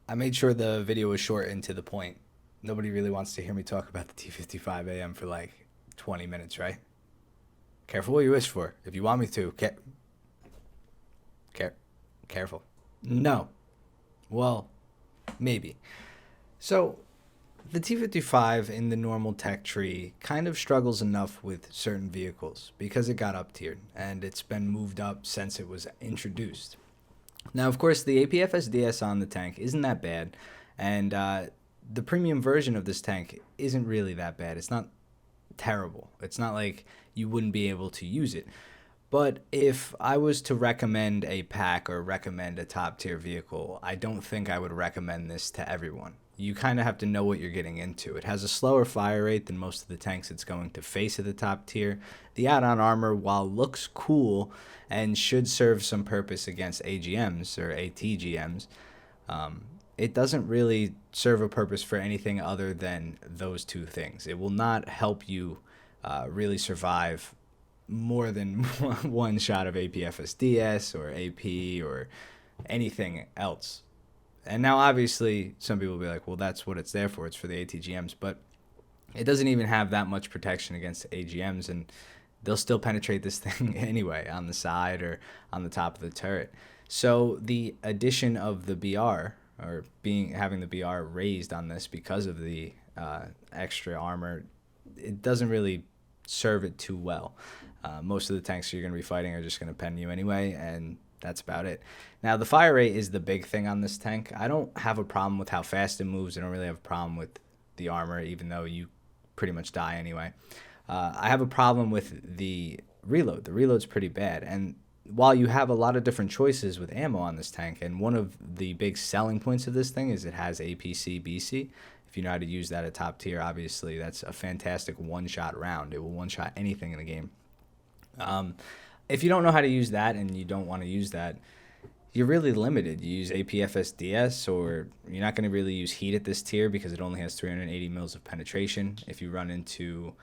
I made sure the video was short and to the point. Nobody really wants to hear me talk about the T55am for like 20 minutes, right? Careful what you wish for. If you want me to, care, careful. No. Well, maybe. So, the T55 in the normal tech tree kind of struggles enough with certain vehicles because it got up tiered and it's been moved up since it was introduced. Now, of course, the APFSDS on the tank isn't that bad, and the premium version of this tank isn't really that bad. It's not terrible. It's not like you wouldn't be able to use it. But if I was to recommend a pack or recommend a top tier vehicle, I don't think I would recommend this to everyone. You kind of have to know what you're getting into. It has a slower fire rate than most of the tanks it's going to face at the top tier. The add-on armor, while looks cool and should serve some purpose against AGMs or ATGMs, it doesn't really serve a purpose for anything other than those two things. It will not help you really survive more than one shot of APFSDS or AP or anything else. And now, obviously, some people will be like, well, that's what it's there for. It's for the ATGMs. But it doesn't even have that much protection against AGMs, and they'll still penetrate this thing anyway on the side or on the top of the turret. So the addition of the BR, or having the BR raised on this because of the extra armor, it doesn't really serve it too well. Most of the tanks you're going to be fighting are just going to pen you anyway, and that's about it. Now, the fire rate is the big thing on this tank. I don't have a problem with how fast it moves. I don't really have a problem with the armor, even though you pretty much die anyway. I have a problem with the reload. The reload's pretty bad, and while you have a lot of different choices with ammo on this tank, and one of the big selling points of this thing is it has APC BC. If you know how to use that at top tier, obviously that's a fantastic one-shot round. It will one-shot anything in the game. If you don't know how to use that and you don't want to use that, you're really limited. You use APFSDS, or you're not going to really use heat at this tier because it only has 380 mils of penetration. If you run into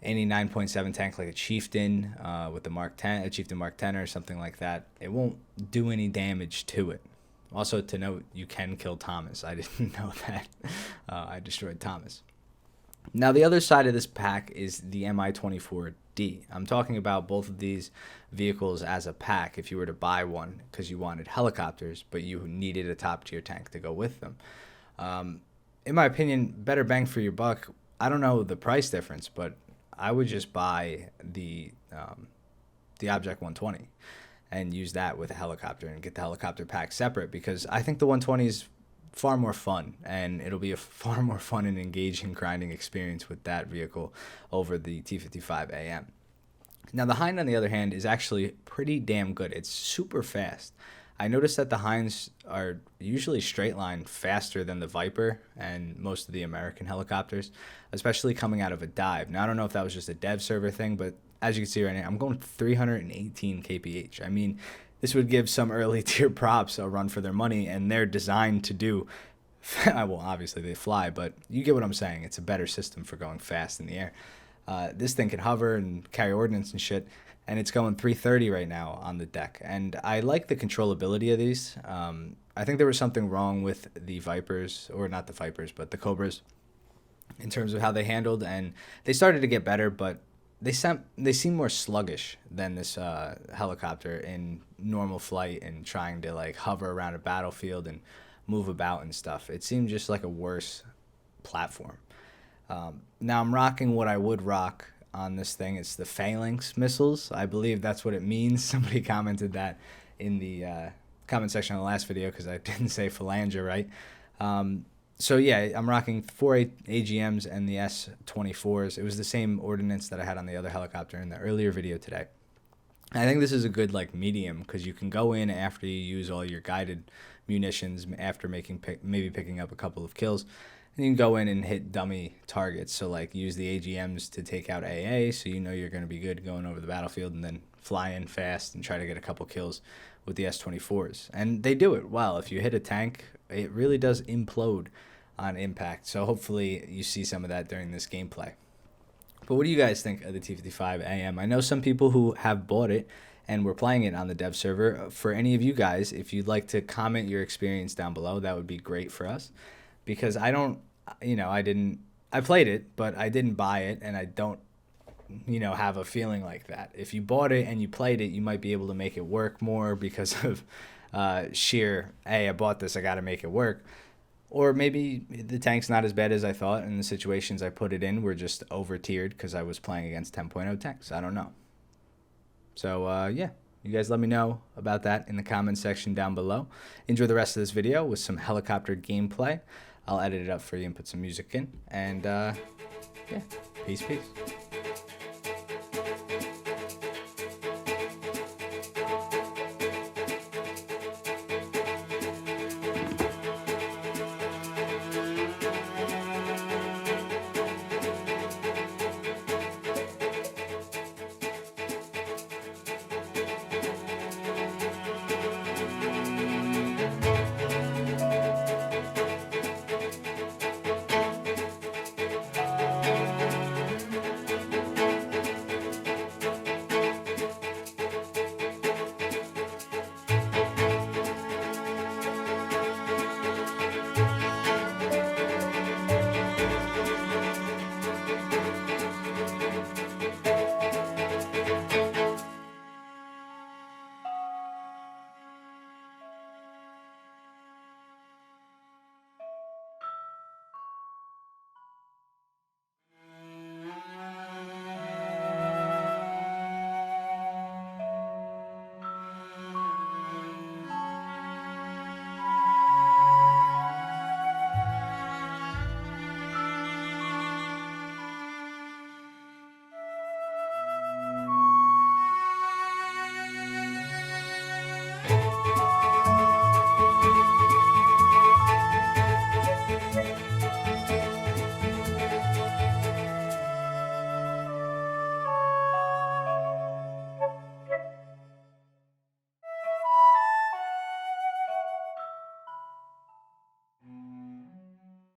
any 9.7 tank like a Chieftain with the Mark 10, a Chieftain Mark 10 or something like that, it won't do any damage to it. Also, to note, you can kill Thomas. I didn't know that. I destroyed Thomas. Now, the other side of this pack is the Mi-24d. I'm talking about both of these vehicles as a pack if you were to buy one because you wanted helicopters, but you needed a top-tier tank to go with them. In my opinion, better bang for your buck. I don't know the price difference, but I would just buy the Object 120 and use that with a helicopter and get the helicopter pack separate, because I think the 120 is far more fun, and it'll be a far more fun and engaging grinding experience with that vehicle over the T55am. Now, the Hind, on the other hand, is actually pretty damn good. It's super fast. I noticed that the Hinds are usually straight line faster than the Viper and most of the American helicopters, especially coming out of a dive. Now, I don't know if that was just a dev server thing, but as you can see right now, I'm going 318 kph. I mean, this would give some early tier props a run for their money, and they're designed to do, well, obviously they fly, but you get what I'm saying. It's a better system for going fast in the air. This thing can hover and carry ordnance and shit, and it's going 330 right now on the deck. And I like the controllability of these. I think there was something wrong with the Vipers, or not the Vipers, but the Cobras, in terms of how they handled, and they started to get better, but they seem more sluggish than this helicopter in normal flight and trying to like hover around a battlefield and move about and stuff. It seemed just like a worse platform. Now I'm rocking what I would rock on this thing. It's the Phalanx missiles. I believe that's what it means. Somebody commented that in the comment section on the last video because I didn't say phalange right. So yeah, I'm rocking 4 AGMs and the S-24s. It was the same ordnance that I had on the other helicopter in the earlier video today. I think this is a good like medium because you can go in after you use all your guided munitions after maybe picking up a couple of kills, and you can go in and hit dummy targets. So like use the AGMs to take out AA, so you know you're going to be good going over the battlefield, and then fly in fast and try to get a couple kills with the S-24s. And they do it well. If you hit a tank, it really does implode on impact. So hopefully you see some of that during this gameplay. But what do you guys think of the T55am? I know some people who have bought it and we're playing it on the dev server. For any of you guys, if you'd like to comment your experience down below, that would be great for us, because I don't, I played it, but I didn't buy it, and I don't, have a feeling like that. If you bought it and you played it, you might be able to make it work more because of sheer, hey, I bought this, I got to make it work. Or maybe the tank's not as bad as I thought, and the situations I put it in were just over-tiered because I was playing against 10.0 tanks. I don't know. So, yeah, you guys let me know about that in the comment section down below. Enjoy the rest of this video with some helicopter gameplay. I'll edit it up for you and put some music in. And, yeah, peace.